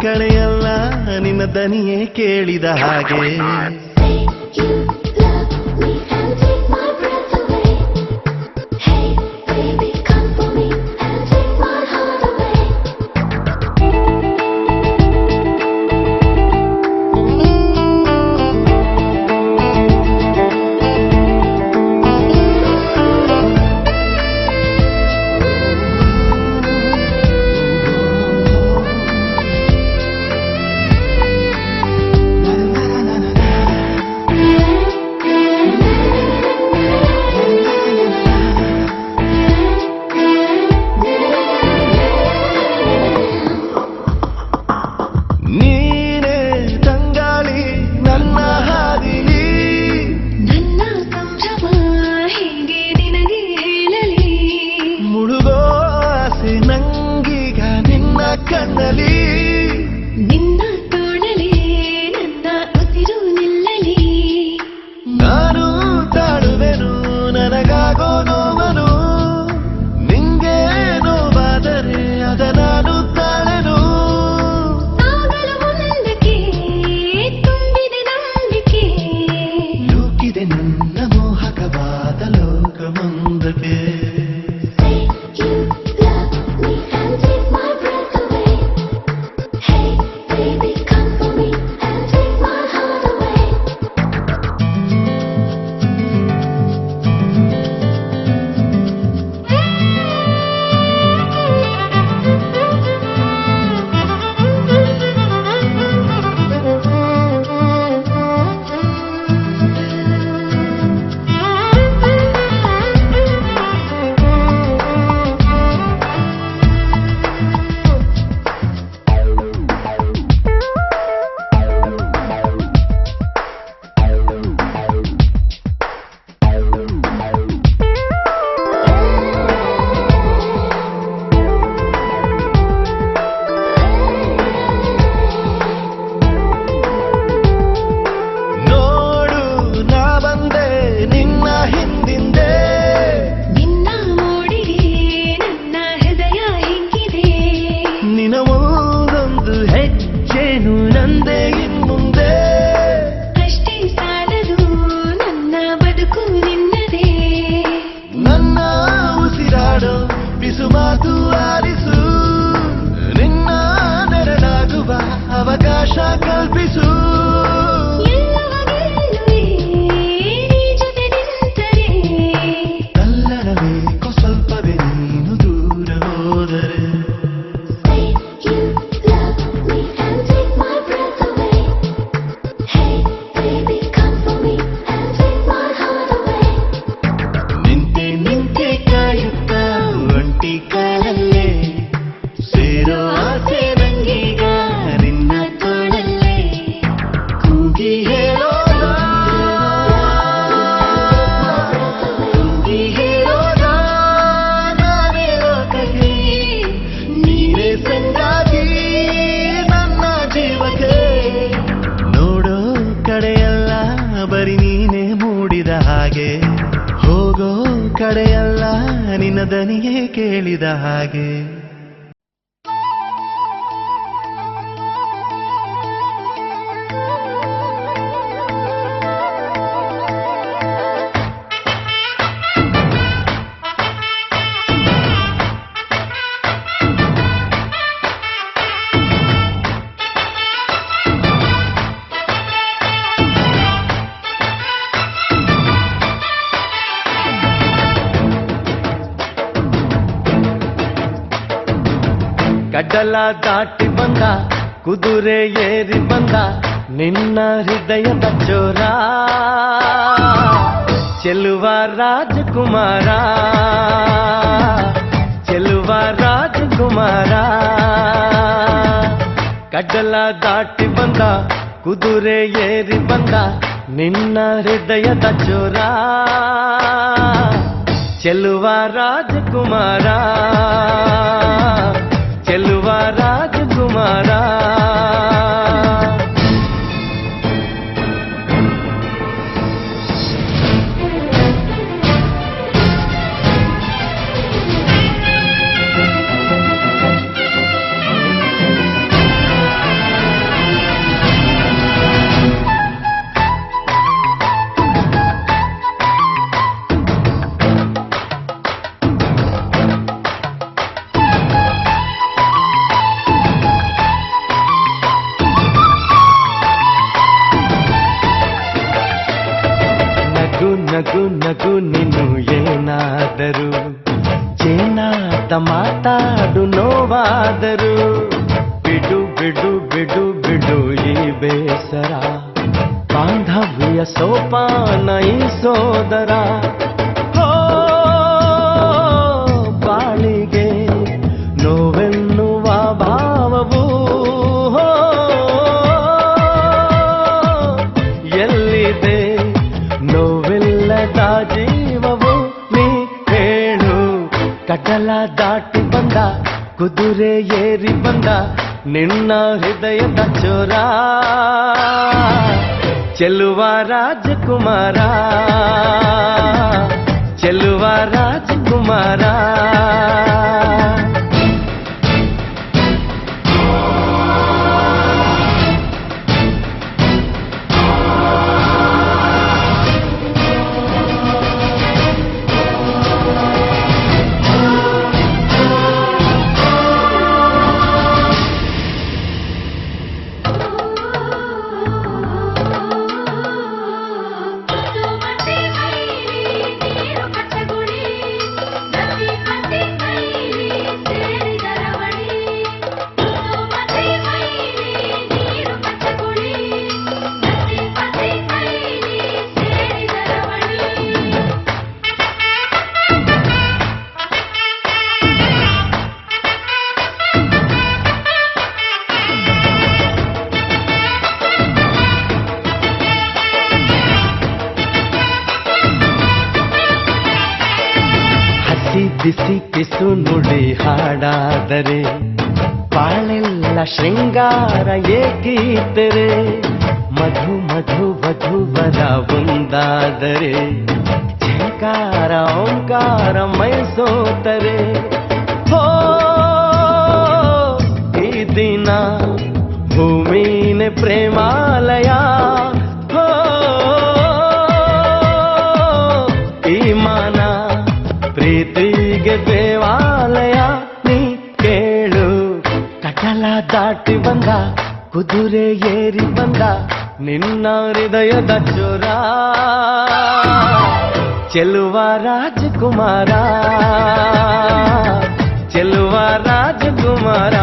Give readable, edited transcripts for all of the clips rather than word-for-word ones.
ಕಡೆಯಲ್ಲ ನಿನ್ನ ದನಿಯೇ ಕೇಳಿದ ಹಾಗೆ ಕಡೆಯಲ್ಲ ನಿನ್ನ ದನಿಯೇ ಕೇಳಿದ ಹಾಗೆ ಕಡಲ ದಾಟಿ ಬಂದ ಕುದುರೆ ಏರಿ ಬಂದ ನಿನ್ನ ಹೃದಯದ ಚೋರ ಚೆಲುವ ರಾಜಕುಮಾರ ಚೆಲುವ ರಾಜಕುಮಾರ ಕಡಲ ದಾಟಿ ಬಂದ ಕುದುರೆ ಏರಿ ಬಂದ ನಿನ್ನ ಹೃದಯದ ಚೋರ ಚೆಲುವ ರಾಜಕುಮಾರ ಚೆಲುವ ರಾಜಕುಮಾರ ನಗು ನೀನು ಏನಾದರೂ ಚೇನಾತ ಮಾತಾಡು ನೋವಾದರು ಬಿಡು ಬಿಡು ಬಿಡು ಬಿಡು ಈ ಬೇಸರ ಬಾಂಧವ್ಯ ಸೋಪಾನ ಈ ಸೋದರ ಬಾಳಿಗೆ ನೋವೆನ್ನುವ ಭಾವವು ಎಲ್ಲಿದೆ ನೋವಿಲ್ಲದ ಜೀವವು ನೀ ಹೇಳು ಕಡಲ ದಾಟಿ ಬಂದ ಕುದುರೆ ಏರಿ ಬಂದ ನಿನ್ನ ಹೃದಯದ ಚೋರ ಚೆಲುವ ರಾಜಕುಮಾರ ಚೆಲುವ ರಾಜಕುಮಾರ ಬಿಸಿ ಪಿಸು ನುಡಿ ಹಾಡಾದರೆ ಬಾಳೆಲ್ಲ ಶೃಂಗಾರ ಏಕೀತರೆ ಮಧು ಮಧು ವಧುವರ ಒಂದಾದರೆ ಝಂಕಾರ ಓಂಕಾರ ಮೈಸೋತರೆ ಹೋ ಈ ದಿನ ಭೂಮಿನೇ ಪ್ರೇಮಾಲಯ ಹೋ ಈ ಮಾನ ಪ್ರೀತಿಗೆ ದೇವಾಲಯ ನೀ ಕೇಳು ಕಡಲ ದಾಟಿ ಬಂದ ಕುದುರೆ ಏರಿ ಬಂದ ನಿನ್ನ ಹೃದಯದ ಚೋರ ಚೆಲುವ ರಾಜಕುಮಾರ ಚೆಲುವ ರಾಜಕುಮಾರ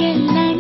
ಎಲ್ಲ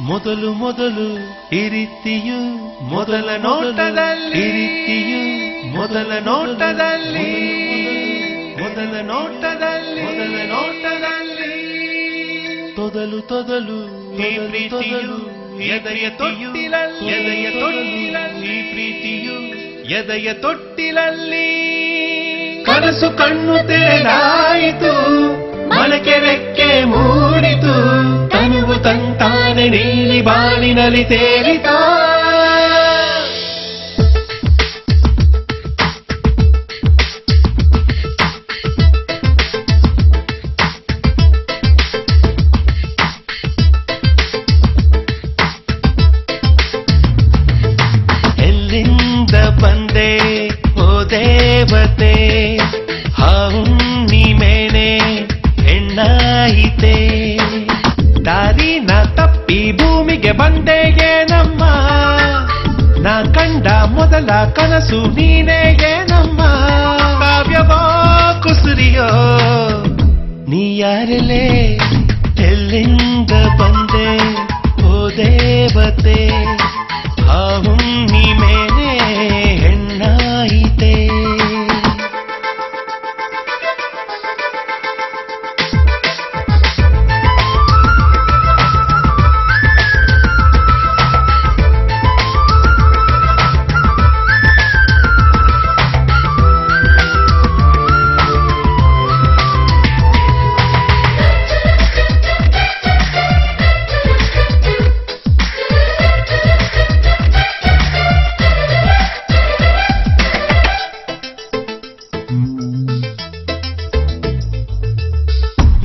ಮೊದಲು ಮೊದಲು ಈ ರೀತಿಯು ಮೊದಲ ನೋಟದಲ್ಲಿ ಈ ರೀತಿಯು ಮೊದಲ ನೋಟದಲ್ಲಿ ಮೊದಲ ನೋಟದಲ್ಲಿ ಮೊದಲ ನೋಟದಲ್ಲಿ ತೊದಲು ತೊದಲು ಈ ಪ್ರೀತಿಯು ಎದೆಯ ತೊಟ್ಟಿಲಲ್ಲಿ ಎದೆಯ ತೊಟ್ಟಿಲಲ್ಲಿ ಈ ಪ್ರೀತಿಯು ಎದೆಯ ತೊಟ್ಟಿಲಲ್ಲಿ ಕನಸು ಕಣ್ಣು ತೆರೆದಾಯಿತು ಮನಕ್ಕೆ ರೆಕ್ಕೆ ಮೂಡಿತು ತನುವು ತಂತಾನೆ ನೀಲಿ ಬಾಳಿನಲ್ಲಿ ತೇಲಿತಾ ಎಲ್ಲಿಂದ ಬಂದೆ ಓ ದೇವತೆ ಹುಣ್ಣಿಮೆನೆ ಹೆಣ್ಣಾಯಿತೆ ದಾರಿನ ತಪ್ಪಿ ಭೂಮಿಗೆ ಬಂದೆ ಏನಮ್ಮ ನಾ ಕಂಡ ಮೊದಲ ಕನಸು ನೀನೇ ಏನಮ್ಮ ಕಾವ್ಯವೋ ಕುಸುರಿಯೋ ನೀ ಯಾರಲೇ ಎಲ್ಲಿಂದ ಬಂದೆ ಓ ದೇವತೆ ಹುಣ್ಣಿಮೆನೆ ಹೆಣ್ಣಾಯಿತೆ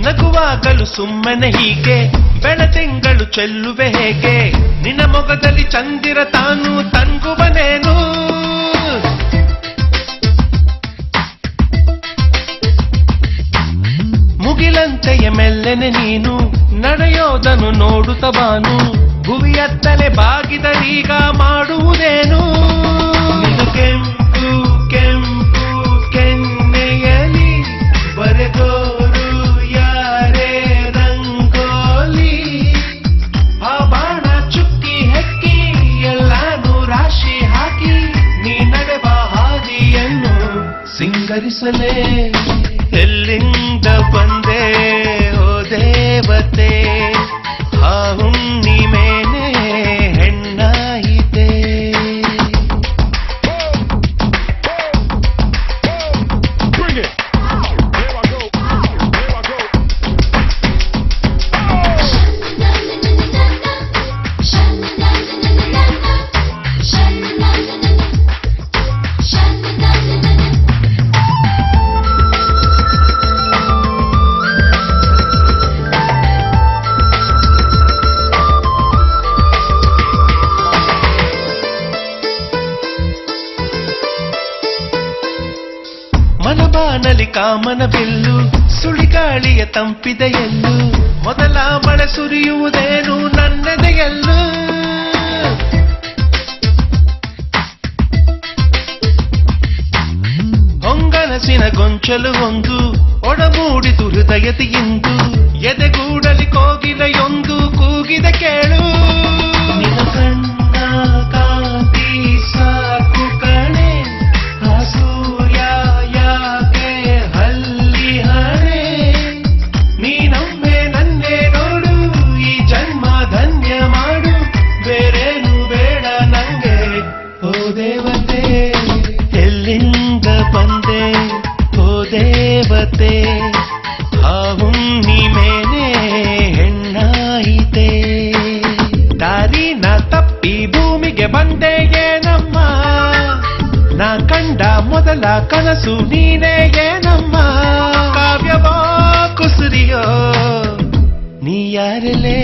ನಗುವಾಗಲು ಸುಮ್ಮನೆ ಹೀಗೆ ಬೆಳದಿಂಗಳು ಚೆಲ್ಲುವೆ ಹೇಗೆ ನಿನ್ನ ಮೊಗದಲ್ಲಿ ಚಂದಿರ ತಾನು ತಂಗುವನೇನು ಮುಗಿಲಂತೆಯ ಮೆಲ್ಲೆನೆ ನೀನು ನಡೆಯೋದನ್ನು ನೋಡುತ್ತ ಬಾನು ಭುವಿಯತ್ತಲೆ ಬಾಗಿದರೀಗ ಮಾಡುವುದೇನು ಕೆಂಪು ಕೆಂಪು ಕೆನ್ನೆಯಲಿ ಬರೆದೋರು ಯಾರೇ ರಂಗೋಲಿ ಆ ಬಾಣ ಚುಕ್ಕಿ ಹೆಕ್ಕಿ ಎಲ್ಲಾನು ರಾಶಿ ಹಾಕಿ ನೀ ನಡೆವ ಹಾದಿಯನ್ನು ಸಿಂಗರಿಸಲೇ ಎಲ್ಲಿಂದ ಬಂದೆ ಓ ದೇವತೆ ಹುಣ್ಣಿಮೆನೆ ಹೆಣ್ಣಾಯಿತೆ ಮನಬಾನಲಿ ಕಾಮನ ಬಿಲ್ಲು ಸುಳಿಗಾಳಿಯ ತಂಪಿದೆಯಲ್ಲು ಮೊದಲ ಮಳೆ ಸುರಿಯುವುದೇನು ನನ್ನೆದೆಯಲ್ಲು ಹೊಂಗನಸಿನ ಗೊಂಚಲು ಒಂದು ಒಡಮೂಡಿತು ಹೃದಯತೆಯಿಂದು ಎದೆಗೂಡಲಿ ಕೋಗಿಲೆಯೊಂದು ಕೂಗಿದೆ ಕೇಳು ನಿನ್ನ ಕಣ್ಣ ಕಾಂತಿ ಸಾಕು ಕಣೆ ಆ ಸೂರ್ಯ ಯಾಕೆ ಹಲ್ಲಿ ಹಣೆ ನೀನೊಮ್ಮೆ ನನ್ನೇ ನೋಡು ಈ ಜನ್ಮ ಧನ್ಯ ಮಾಡು ಬೇರೇನು ಬೇಡ ನಂಗೆ ಓ ದೇವತೆ ಎಲ್ಲಿಂದ ಬಂದೆ ಓ ದೇವತೆ ಹುಣ್ಣಿಮೆನೆ ಹೆಣ್ಣಾಯಿತೆ ದಾರಿನ ತಪ್ಪಿ ಭೂಮಿಗೆ ಬಂದೆ ಏನಮ್ಮ ನಾ ಕಂಡ ಮೊದಲ ಕನಸು ನೀನೇ ಏನಮ್ಮ ಕಾವ್ಯವೋ ಕುಸುರಿಯೋ ನೀ ಯಾರಲೇ